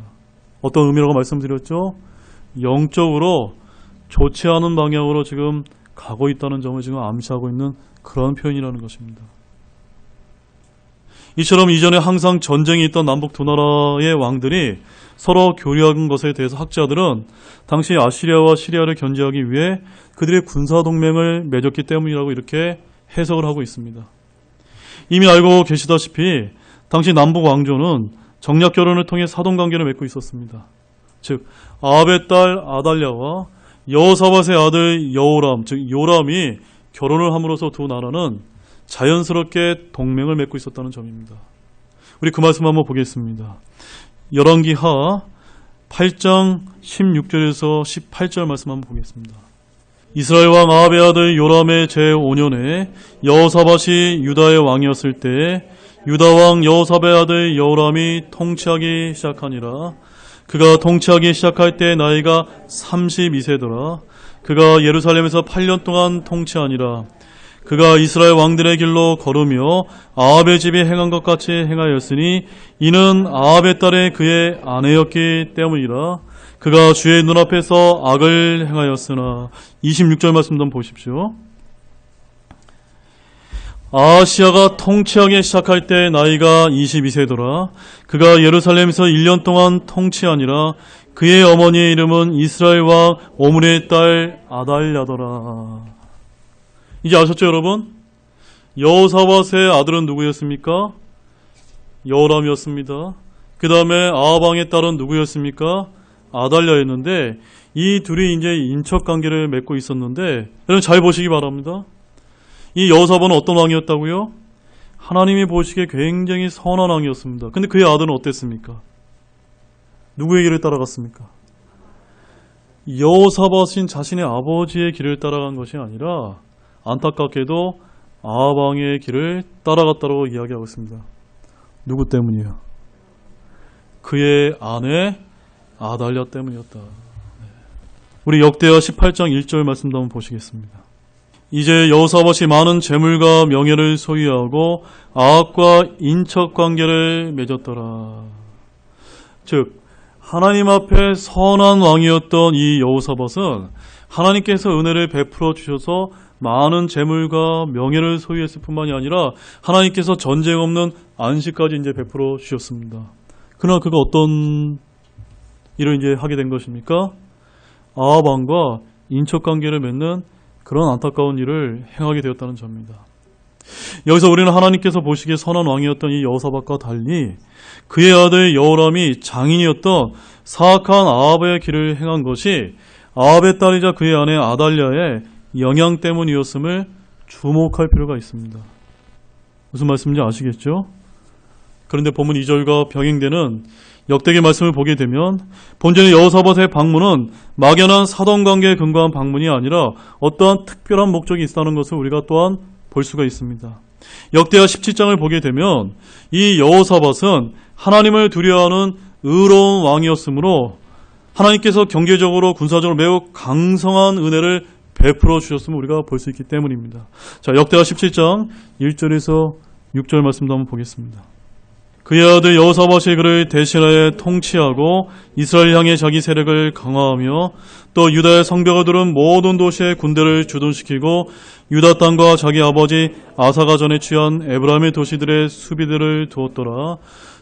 어떤 의미라고 말씀드렸죠? 영적으로 좋지 않은 방향으로 지금 가고 있다는 점을 지금 암시하고 있는 그런 표현이라는 것입니다. 이처럼 이전에 항상 전쟁이 있던 남북 두 나라의 왕들이 서로 교류한 것에 대해서 학자들은 당시 아시리아와 시리아를 견제하기 위해 그들의 군사동맹을 맺었기 때문이라고 이렇게 해석을 하고 있습니다. 이미 알고 계시다시피 당시 남북 왕조는 정략 결혼을 통해 사돈관계를 맺고 있었습니다. 즉 아합의 딸 아달랴와 여호사밧의 아들 여호람, 즉 요람이 결혼을 함으로써 두 나라는 자연스럽게 동맹을 맺고 있었다는 점입니다. 우리 그 말씀 한번 보겠습니다. 열왕기하 8장 16절에서 18절 말씀 한번 보겠습니다. 이스라엘 왕 아합의 아들 요람의 제5년에 여호사밧이 유다의 왕이었을 때 유다 왕 여호사밧의 아들 여호람이 통치하기 시작하니라. 그가 통치하기 시작할 때 나이가 32세더라. 그가 예루살렘에서 8년 동안 통치하니라. 그가 이스라엘 왕들의 길로 걸으며 아합의 집이 행한 것 같이 행하였으니 이는 아합의 딸이 그의 아내였기 때문이라. 그가 주의 눈앞에서 악을 행하였으나. 26절 말씀 좀 보십시오. 아하시야가 통치하기 시작할 때 나이가 22세더라. 그가 예루살렘에서 1년 동안 통치하니라. 그의 어머니의 이름은 이스라엘 왕 오므리의 딸 아달랴더라. 이제 아셨죠, 여러분? 여호사밧의 아들은 누구였습니까? 여호람이었습니다. 그 다음에 아합 왕의 딸은 누구였습니까? 아달랴였는데, 이 둘이 이제 인척관계를 맺고 있었는데, 여러분 잘 보시기 바랍니다. 이 여호사밧은 어떤 왕이었다고요? 하나님이 보시기에 굉장히 선한 왕이었습니다. 근데 그의 아들은 어땠습니까? 누구의 길을 따라갔습니까? 여호사밧은 자신의 아버지의 길을 따라간 것이 아니라 안타깝게도 아합 왕의 길을 따라갔다고 이야기하고 있습니다. 누구 때문이에요? 그의 아내 아달랴 때문이었다. 우리 역대하 18장 1절 말씀도 한번 보시겠습니다. 이제 여호사밧이 많은 재물과 명예를 소유하고 아합과 인척관계를 맺었더라. 즉 하나님 앞에 선한 왕이었던 이 여호사밧은 하나님께서 은혜를 베풀어 주셔서 많은 재물과 명예를 소유했을 뿐만이 아니라 하나님께서 전쟁 없는 안식까지 이제 베풀어 주셨습니다. 그러나 그가 어떤 일을 이제 하게 된 것입니까? 아합 왕과 인척 관계를 맺는 그런 안타까운 일을 행하게 되었다는 점입니다. 여기서 우리는 하나님께서 보시기에 선한 왕이었던 이 여호사밧과 달리 그의 아들 여호람이 장인이었던 사악한 아합의 길을 행한 것이 아합의 딸이자 그의 아내 아달랴의 영향 때문이었음을 주목할 필요가 있습니다. 무슨 말씀인지 아시겠죠? 그런데 본문 2절과 병행되는 역대기 말씀을 보게 되면 본전의 여호사밧의 방문은 막연한 사돈관계에 근거한 방문이 아니라 어떠한 특별한 목적이 있다는 것을 우리가 또한 볼 수가 있습니다. 역대하 17장을 보게 되면 이 여호사밧은 하나님을 두려워하는 의로운 왕이었으므로 하나님께서 경제적으로 군사적으로 매우 강성한 은혜를 베풀어 주셨음을 우리가 볼 수 있기 때문입니다. 자, 역대하 17장 1절에서 6절 말씀도 한번 보겠습니다. 그의 아들 여호사밧이 그를 대신하여 통치하고 이스라엘 향해 자기 세력을 강화하며 또 유다의 성벽을 두른 모든 도시에 군대를 주둔시키고 유다 땅과 자기 아버지 아사가 전에 취한 에브라임의 도시들의 수비들을 두었더라.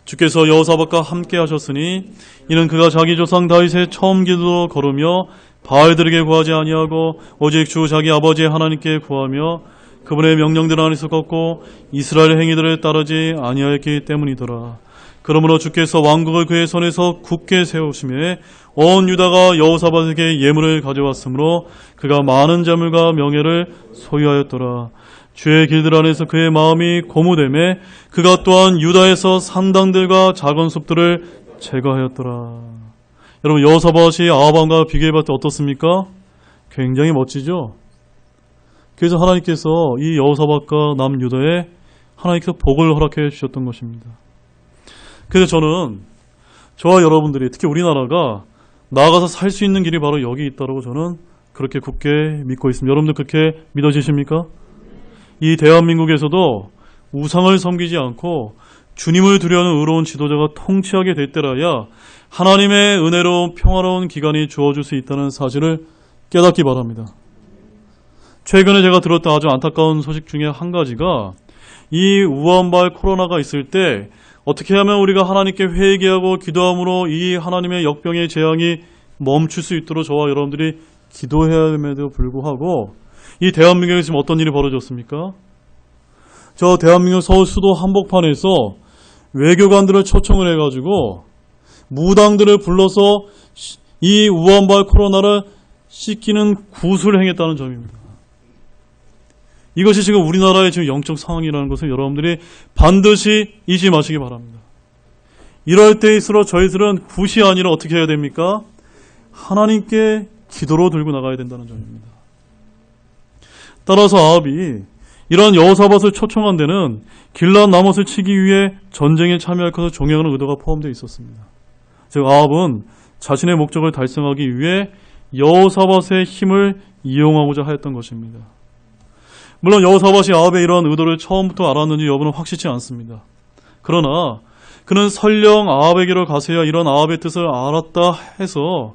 주께서 여호사밧과 함께 하셨으니 이는 그가 자기 조상 다윗의 처음 길로 걸으며 바알들에게 구하지 아니하고 오직 주 자기 아버지의 하나님께 구하며 그분의 명령들 안에서 걷고 이스라엘의 행위들을 따르지 아니하였기 때문이더라. 그러므로 주께서 왕국을 그의 손에서 굳게 세우심에 온 유다가 여호사밧에게 예물을 가져왔으므로 그가 많은 재물과 명예를 소유하였더라. 주의 길들 안에서 그의 마음이 고무되매 그가 또한 유다에서 산당들과 작은 숲들을 제거하였더라. 여러분 여호사밧이 아합 왕과 비교해봤을 때 어떻습니까? 굉장히 멋지죠? 그래서 하나님께서 이 여호사밧과 남유다에 하나님께서 복을 허락해 주셨던 것입니다. 그래서 저는 저와 여러분들이 특히 우리나라가 나아가서 살 수 있는 길이 바로 여기 있다고 저는 그렇게 굳게 믿고 있습니다. 여러분들 그렇게 믿어지십니까? 이 대한민국에서도 우상을 섬기지 않고 주님을 두려워하는 의로운 지도자가 통치하게 될 때라야 하나님의 은혜로운 평화로운 기간이 주어질 수 있다는 사실을 깨닫기 바랍니다. 최근에 제가 들었던 아주 안타까운 소식 중에 한 가지가 이 우한발 코로나가 있을 때 어떻게 하면 우리가 하나님께 회개하고 기도함으로 이 하나님의 역병의 재앙이 멈출 수 있도록 저와 여러분들이 기도해야 됨에도 불구하고 이 대한민국에 지금 어떤 일이 벌어졌습니까? 저 대한민국 서울 수도 한복판에서 외교관들을 초청을 해가지고 무당들을 불러서 이 우한발 코로나를 씻기는 구술을 행했다는 점입니다. 이것이 지금 우리나라의 지금 영적 상황이라는 것을 여러분들이 반드시 잊지 마시기 바랍니다. 이럴 때일수록 저희들은 굿이 아니라 어떻게 해야 됩니까? 하나님께 기도로 들고 나가야 된다는 점입니다. 따라서 아합이 이러한 여호사밧을 초청한 데는 길앗 나못을 치기 위해 전쟁에 참여할 것을 종용하는 의도가 포함되어 있었습니다. 즉 아합은 자신의 목적을 달성하기 위해 여호사밧의 힘을 이용하고자 하였던 것입니다. 물론 여호사밧이 아합의 이러한 의도를 처음부터 알았는지 여부는 확실치 않습니다. 그러나 그는 설령 아합에게로 가서야 이런 아합의 뜻을 알았다 해서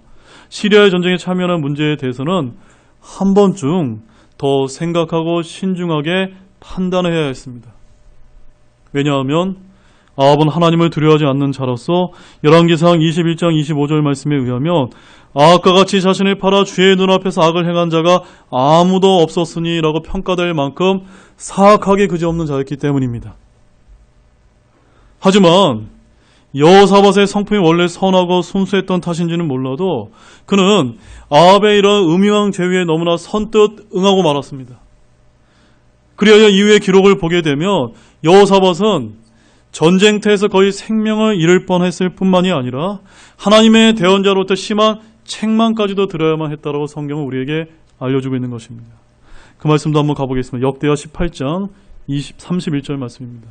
시리아의 전쟁에 참여하는 문제에 대해서는 한 번쯤 더 생각하고 신중하게 판단해야 했습니다. 왜냐하면 아합은 하나님을 두려워하지 않는 자로서 열왕기상 21장 25절 말씀에 의하면 아합과 같이 자신을 팔아 주의 눈앞에서 악을 행한 자가 아무도 없었으니 라고 평가될 만큼 사악하게 그지없는 자였기 때문입니다. 하지만 여호사밧의 성품이 원래 선하고 순수했던 탓인지는 몰라도 그는 아합의 이런 음흉한 제위에 너무나 선뜻 응하고 말았습니다. 그리하여 이후의 기록을 보게 되면 여호사밧은 전쟁터에서 거의 생명을 잃을 뻔했을 뿐만이 아니라 하나님의 대언자로부터 심한 책망까지도 들어야만 했다라고 성경은 우리에게 알려주고 있는 것입니다. 그 말씀도 한번 가보겠습니다. 역대하 18장 31절 말씀입니다.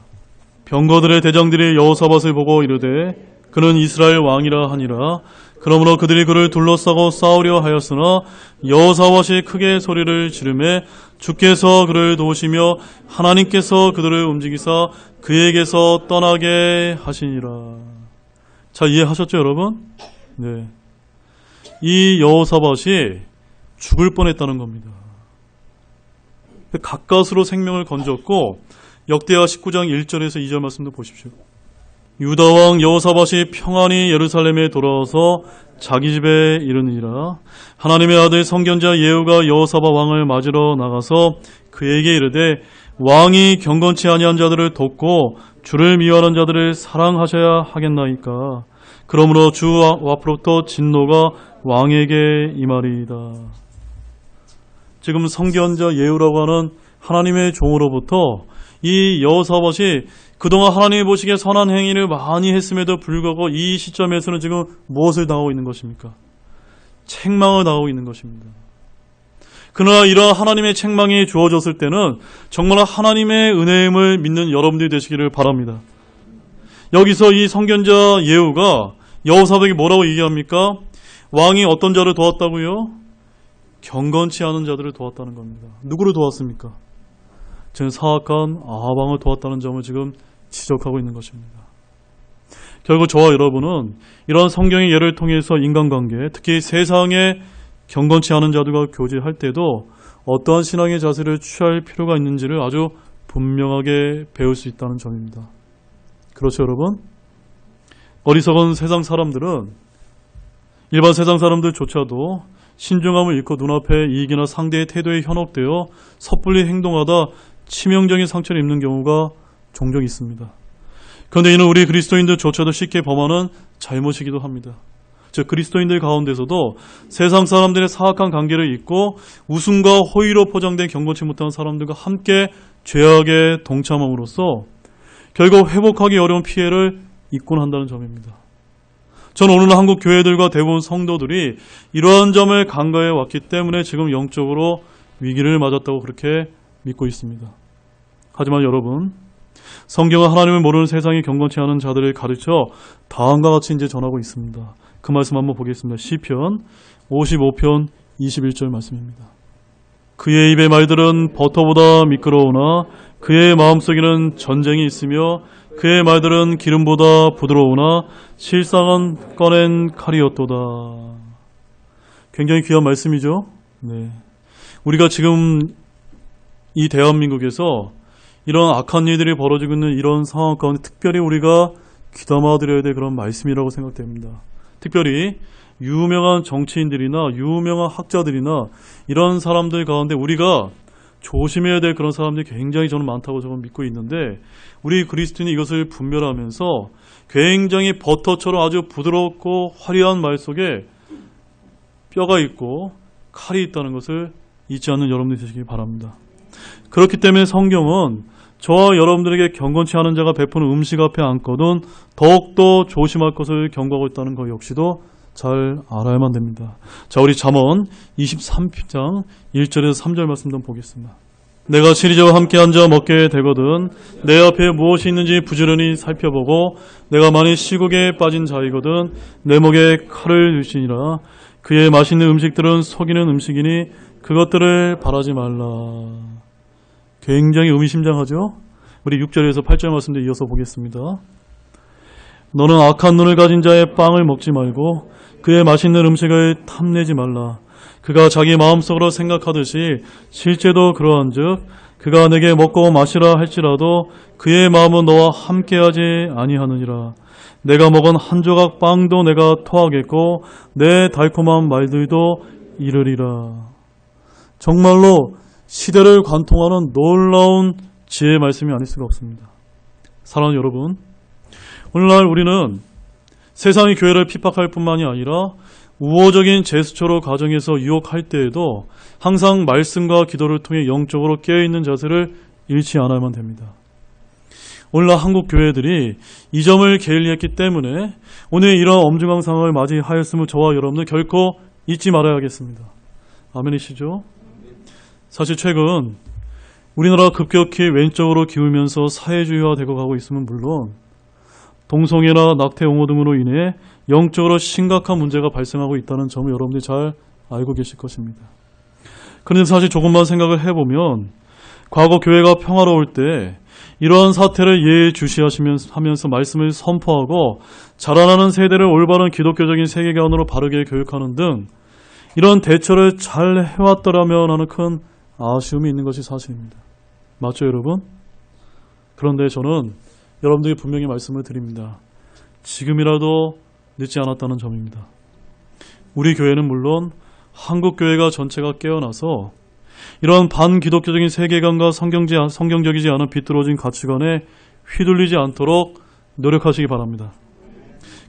병거들의 대장들이 여호사밧을 보고 이르되 그는 이스라엘 왕이라 하니라. 그러므로 그들이 그를 둘러싸고 싸우려 하였으나 여호사밧이 크게 소리를 지르매 주께서 그를 도우시며 하나님께서 그들을 움직이사 그에게서 떠나게 하시니라. 자, 이해하셨죠, 여러분? 네. 이 여호사밧이 죽을 뻔했다는 겁니다. 가까스로 생명을 건졌고 역대하 19장 1절에서 2절 말씀도 보십시오. 유다왕 여호사밧이 평안히 예루살렘에 돌아와서 자기 집에 이르니라. 하나님의 아들 선견자 예후가 여호사밧 왕을 맞으러 나가서 그에게 이르되 왕이 경건치 아니한 자들을 돕고 주를 미워하는 자들을 사랑하셔야 하겠나이까. 그러므로 주 앞으로부터 진노가 왕에게 임하리이다. 지금 선견자 예후라고 하는 하나님의 종으로부터 이 여호사밧이 그동안 하나님이 보시기에 선한 행위를 많이 했음에도 불구하고 이 시점에서는 지금 무엇을 당하고 있는 것입니까? 책망을 당하고 있는 것입니다. 그러나 이러한 하나님의 책망이 주어졌을 때는 정말 하나님의 은혜임을 믿는 여러분들이 되시기를 바랍니다. 여기서 이 선견자 예후가 여호사밧에게 뭐라고 얘기합니까? 왕이 어떤 자를 도왔다고요? 경건치 않은 자들을 도왔다는 겁니다. 누구를 도왔습니까? 지금 사악한 아합 왕을 도왔다는 점을 지금 지적하고 있는 것입니다. 결국 저와 여러분은 이런 성경의 예를 통해서 인간관계, 특히 세상에 경건치 않은 자들과 교제할 때도 어떠한 신앙의 자세를 취할 필요가 있는지를 아주 분명하게 배울 수 있다는 점입니다. 그렇죠, 여러분? 어리석은 세상 사람들은 일반 세상 사람들조차도 신중함을 잃고 눈앞의 이익이나 상대의 태도에 현혹되어 섣불리 행동하다 치명적인 상처를 입는 경우가 종종 있습니다. 그런데 이는 우리 그리스도인들조차도 쉽게 범하는 잘못이기도 합니다. 즉 그리스도인들 가운데서도 세상 사람들의 사악한 관계를 잊고 웃음과 호의로 포장된 경건치 못한 사람들과 함께 죄악에 동참함으로써 결국 회복하기 어려운 피해를 입곤 한다는 점입니다. 저는 오늘 한국 교회들과 대부분 성도들이 이러한 점을 간과해 왔기 때문에 지금 영적으로 위기를 맞았다고 그렇게 믿고 있습니다. 하지만 여러분, 성경은 하나님을 모르는 세상에 경건치 않은 자들을 가르쳐 다음과 같이 이제 전하고 있습니다. 그 말씀 한번 보겠습니다. 시편 55편 21절 말씀입니다. 그의 입의 말들은 버터보다 미끄러우나 그의 마음속에는 전쟁이 있으며 그의 말들은 기름보다 부드러우나 실상은 꺼낸 칼이었도다. 굉장히 귀한 말씀이죠. 네. 우리가 지금 이 대한민국에서 이런 악한 일들이 벌어지고 있는 이런 상황 가운데 특별히 우리가 귀담아 드려야 될 그런 말씀이라고 생각됩니다. 특별히 유명한 정치인들이나 유명한 학자들이나 이런 사람들 가운데 우리가 조심해야 될 그런 사람들이 굉장히 저는 많다고 저는 믿고 있는데 우리 그리스도인이 이것을 분별하면서 굉장히 버터처럼 아주 부드럽고 화려한 말 속에 뼈가 있고 칼이 있다는 것을 잊지 않는 여러분들이 되시기 바랍니다. 그렇기 때문에 성경은 저와 여러분들에게 경건치 않은 자가 베푸는 음식 앞에 앉거든 더욱더 조심할 것을 경고하고 있다는 것 역시도 잘 알아야만 됩니다. 자, 우리 잠언 23장 1절에서 3절 말씀 좀 보겠습니다. 내가 시리자와 함께 앉아 먹게 되거든 내 앞에 무엇이 있는지 부지런히 살펴보고 내가 만일 시국에 빠진 자이거든 내 목에 칼을 주시니라. 그의 맛있는 음식들은 속이는 음식이니 그것들을 바라지 말라. 굉장히 의미심장하죠? 우리 6절에서 8절 말씀도 이어서 보겠습니다. 너는 악한 눈을 가진 자의 빵을 먹지 말고 그의 맛있는 음식을 탐내지 말라. 그가 자기 마음속으로 생각하듯이 실제도 그러한즉 그가 내게 먹고 마시라 할지라도 그의 마음은 너와 함께하지 아니하느니라. 내가 먹은 한 조각 빵도 내가 토하겠고 내 달콤한 말들도 이르리라. 정말로 시대를 관통하는 놀라운 지혜의 말씀이 아닐 수가 없습니다. 사랑하는 여러분, 오늘날 우리는 세상이 교회를 핍박할 뿐만이 아니라 우호적인 제스처로 가정에서 유혹할 때에도 항상 말씀과 기도를 통해 영적으로 깨어있는 자세를 잃지 않아야만 됩니다. 오늘날 한국 교회들이 이 점을 게을리했기 때문에 오늘 이러한 엄중한 상황을 맞이하였음을 저와 여러분들 결코 잊지 말아야겠습니다. 아멘이시죠? 사실 최근 우리나라 급격히 왼쪽으로 기울면서 사회주의화되고 가고 있으면 물론 동성애나 낙태 옹호 등으로 인해 영적으로 심각한 문제가 발생하고 있다는 점을 여러분들이 잘 알고 계실 것입니다. 그런데 사실 조금만 생각을 해보면 과거 교회가 평화로울 때 이러한 사태를 예의주시하면서 말씀을 선포하고 자라나는 세대를 올바른 기독교적인 세계관으로 바르게 교육하는 등 이런 대처를 잘 해왔더라면 하는 큰 아쉬움이 있는 것이 사실입니다. 맞죠, 여러분? 그런데 저는 여러분들에게 분명히 말씀을 드립니다. 지금이라도 늦지 않았다는 점입니다. 우리 교회는 물론 한국 교회가 전체가 깨어나서 이러한 반기독교적인 세계관과 성경적이지 않은 비뚤어진 가치관에 휘둘리지 않도록 노력하시기 바랍니다.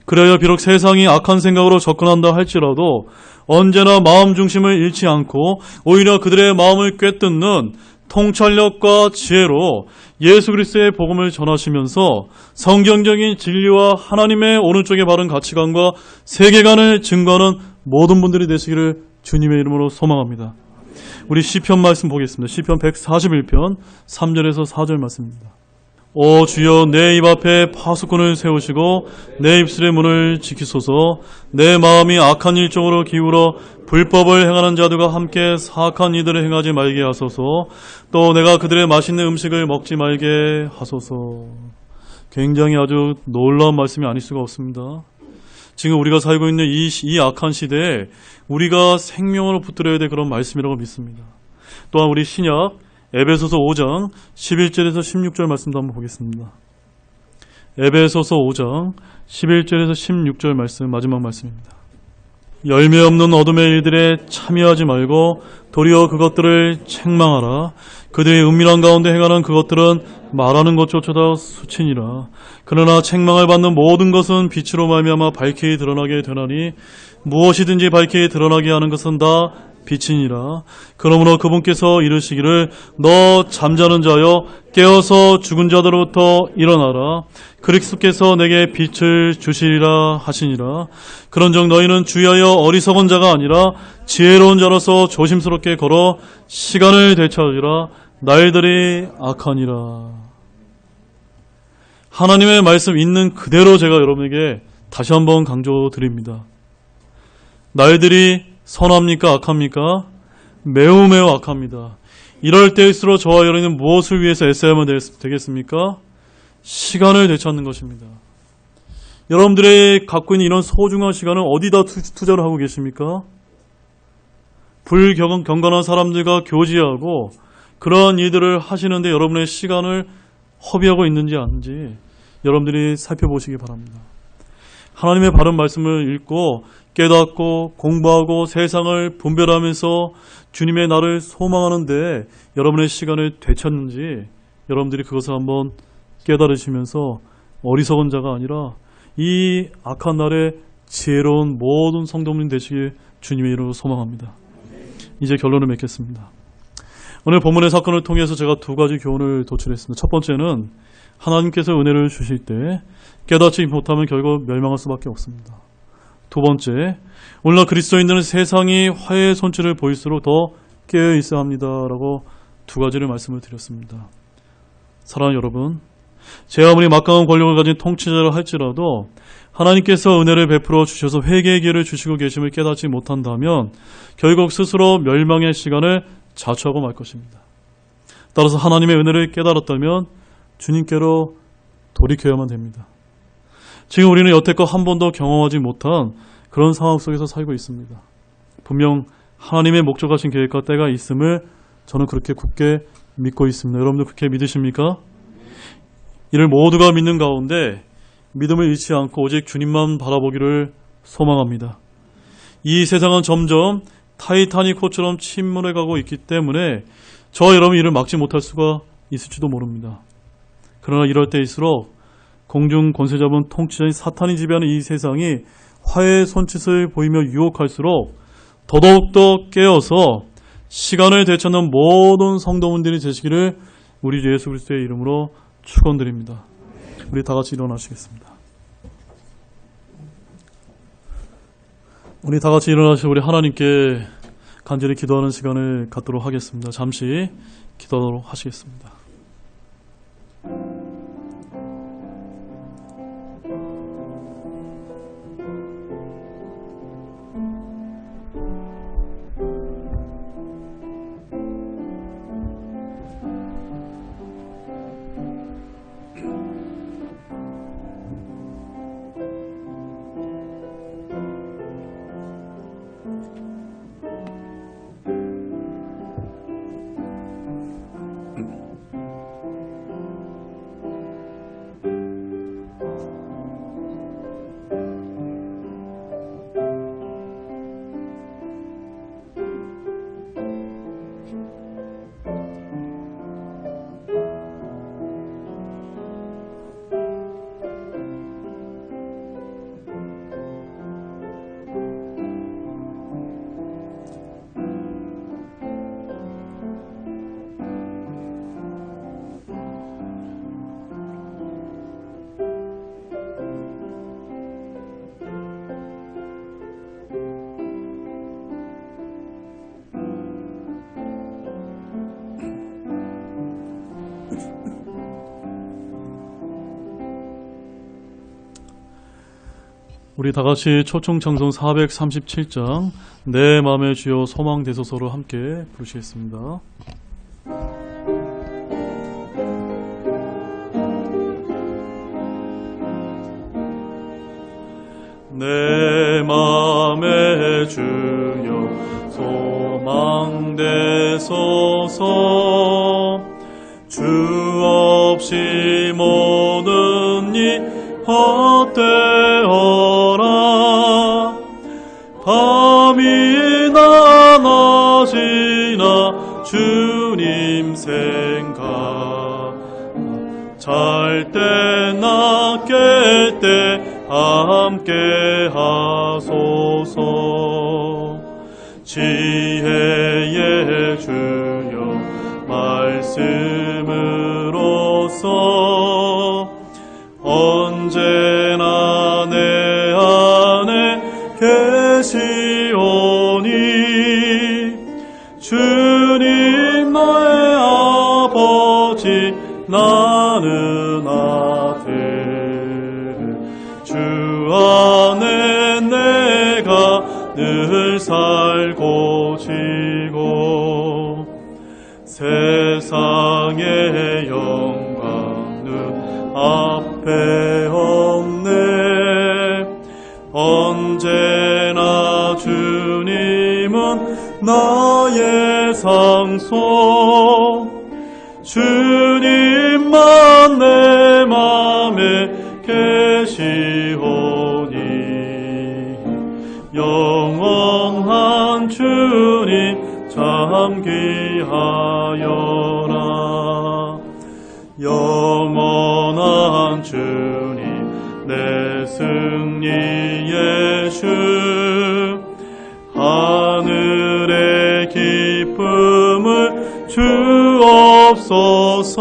그래야 비록 세상이 악한 생각으로 접근한다 할지라도 언제나 마음 중심을 잃지 않고 오히려 그들의 마음을 꿰뚫는 통찰력과 지혜로 예수 그리스도의 복음을 전하시면서 성경적인 진리와 하나님의 오른쪽에 바른 가치관과 세계관을 증거하는 모든 분들이 되시기를 주님의 이름으로 소망합니다. 우리 시편 말씀 보겠습니다. 시편 141편 3절에서 4절 말씀입니다. 오 주여 내 입 앞에 파수꾼을 세우시고 내 입술의 문을 지키소서. 내 마음이 악한 일 쪽으로 기울어 불법을 행하는 자들과 함께 사악한 이들을 행하지 말게 하소서. 또 내가 그들의 맛있는 음식을 먹지 말게 하소서. 굉장히 아주 놀라운 말씀이 아닐 수가 없습니다. 지금 우리가 살고 있는 이 악한 시대에 우리가 생명으로 붙들어야 될 그런 말씀이라고 믿습니다. 또한 우리 신약 에베소서 5장 11절에서 16절 말씀도 한번 보겠습니다. 에베소서 5장 11절에서 16절 말씀, 마지막 말씀입니다. 열매 없는 어둠의 일들에 참여하지 말고 도리어 그것들을 책망하라. 그들의 은밀한 가운데 행하는 그것들은 말하는 것조차도 수치니라. 그러나 책망을 받는 모든 것은 빛으로 말미암아 밝히 드러나게 되나니 무엇이든지 밝히 드러나게 하는 것은 다 빛이니라. 그러므로 그분께서 이르시기를 너 잠자는 자여 깨어서 죽은 자들로부터 일어나라. 그리스도께서 내게 빛을 주시리라 하시니라. 그런즉 너희는 주의하여 어리석은 자가 아니라 지혜로운 자로서 조심스럽게 걸어 시간을 되찾으라. 날들이 악하니라. 하나님의 말씀 있는 그대로 제가 여러분에게 다시 한번 강조드립니다. 날들이 선합니까? 악합니까? 매우 매우 악합니다. 이럴 때일수록 저와 여러분은 무엇을 위해서 애써야만 되겠습니까? 시간을 되찾는 것입니다. 여러분들의 갖고 있는 이런 소중한 시간을 어디다 투자를 하고 계십니까? 불경건한 사람들과 교제하고 그러한 일들을 하시는데 여러분의 시간을 허비하고 있는지 아닌지 여러분들이 살펴보시기 바랍니다. 하나님의 바른 말씀을 읽고 깨닫고 공부하고 세상을 분별하면서 주님의 날을 소망하는데 여러분의 시간을 되찾는지 여러분들이 그것을 한번 깨달으시면서 어리석은 자가 아니라 이 악한 날에 지혜로운 모든 성도님 되시길 주님의 이름으로 소망합니다. 이제 결론을 맺겠습니다. 오늘 본문의 사건을 통해서 제가 두 가지 교훈을 도출했습니다. 첫 번째는 하나님께서 은혜를 주실 때 깨닫지 못하면 결국 멸망할 수밖에 없습니다. 두 번째, 오늘날 그리스도인들은 세상이 화해의 손길을 보일수록 더 깨어 있어야 합니다라고 두 가지를 말씀을 드렸습니다. 사랑하는 여러분, 제 아무리 막강한 권력을 가진 통치자라 할지라도 하나님께서 은혜를 베풀어 주셔서 회개의 기회를 주시고 계심을 깨닫지 못한다면 결국 스스로 멸망의 시간을 자초하고 말 것입니다. 따라서 하나님의 은혜를 깨달았다면 주님께로 돌이켜야만 됩니다. 지금 우리는 여태껏 한 번도 경험하지 못한 그런 상황 속에서 살고 있습니다. 분명 하나님의 목적하신 계획과 때가 있음을 저는 그렇게 굳게 믿고 있습니다. 여러분도 그렇게 믿으십니까? 이를 모두가 믿는 가운데 믿음을 잃지 않고 오직 주님만 바라보기를 소망합니다. 이 세상은 점점 타이타닉호처럼 침몰해가고 있기 때문에 저와 여러분 이를 막지 못할 수가 있을지도 모릅니다. 그러나 이럴 때일수록 공중 권세자분 통치자인 사탄이 지배하는 이 세상이 화해의 손짓을 보이며 유혹할수록 더더욱더 깨어서 시간을 되찾는 모든 성도분들이 되시기를 우리 주 예수 그리스도의 이름으로 축원드립니다. 우리 다 같이 일어나시겠습니다. 우리 다 같이 일어나시고 우리 하나님께 간절히 기도하는 시간을 갖도록 하겠습니다. 잠시 기도하도록 하시겠습니다. 우리 다 같이 초청창송 437장 내 맘의 주여 소망 되소서로 함께 부르시겠습니다. 내 맘의 주여 소망 되소서 주 없이 모든 이 헛되어라 밤이나 낮이나 주님 생각 잘 때나 깰 때 함께 하소서 지혜의 주여 말씀으로써 언제나 내 안에 계시오니 주님 나의 아버지 나는 아들 주 안에 내가 늘 살고 지고 세상의 영광 눈 앞에 없네 언제나 주님은 나의 상속 주님만 내 맘에 계시오니 영원한 주님 참 귀하여라 영원한 주님 내 승리의 주 하늘의 기쁨을 주옵소서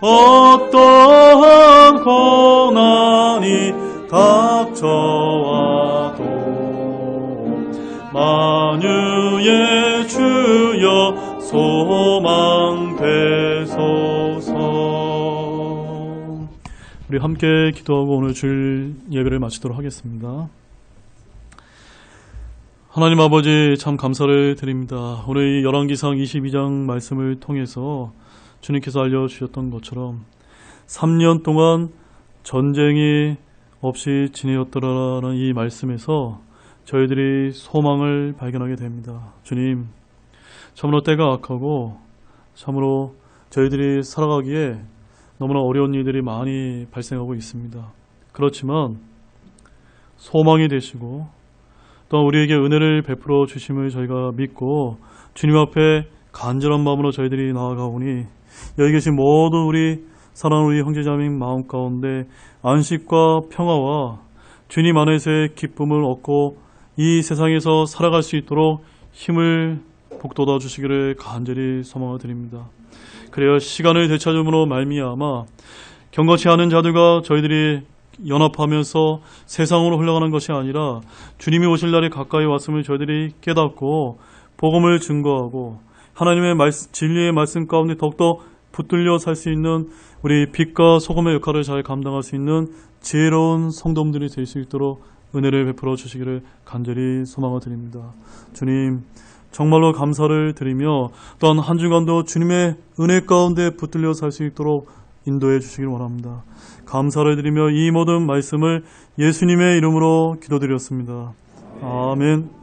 어떠한 고난이 닥쳐와도 만유의 주여 소망 되소서. 우리 함께 기도하고 오늘 주일 예배를 마치도록 하겠습니다. 하나님 아버지 참 감사를 드립니다. 오늘 이 열왕기상 22장 말씀을 통해서 주님께서 알려주셨던 것처럼 3년 동안 전쟁이 없이 지내었더라라는 이 말씀에서 저희들이 소망을 발견하게 됩니다. 주님, 참으로 때가 악하고 참으로 저희들이 살아가기에 너무나 어려운 일들이 많이 발생하고 있습니다. 그렇지만 소망이 되시고 또한 우리에게 은혜를 베풀어 주심을 저희가 믿고 주님 앞에 간절한 마음으로 저희들이 나아가오니 여기 계신 모든 우리 사랑하는 우리 형제자매 마음 가운데 안식과 평화와 주님 안에서의 기쁨을 얻고 이 세상에서 살아갈 수 있도록 힘을 북돋아 주시기를 간절히 소망을 드립니다. 그래야 시간을 되찾음으로 말미암아 경건치 않은 자들과 저희들이 연합하면서 세상으로 흘러가는 것이 아니라 주님이 오실 날이 가까이 왔음을 저희들이 깨닫고 복음을 증거하고 하나님의 진리의 말씀 가운데 더욱더 붙들려 살 수 있는 우리 빛과 소금의 역할을 잘 감당할 수 있는 지혜로운 성도들이 될 수 있도록 은혜를 베풀어 주시기를 간절히 소망을 드립니다. 주님, 정말로 감사를 드리며 또한 한 주간도 주님의 은혜 가운데 붙들려 살 수 있도록 인도해 주시길 원합니다. 감사를 드리며 이 모든 말씀을 예수님의 이름으로 기도드렸습니다. 아멘.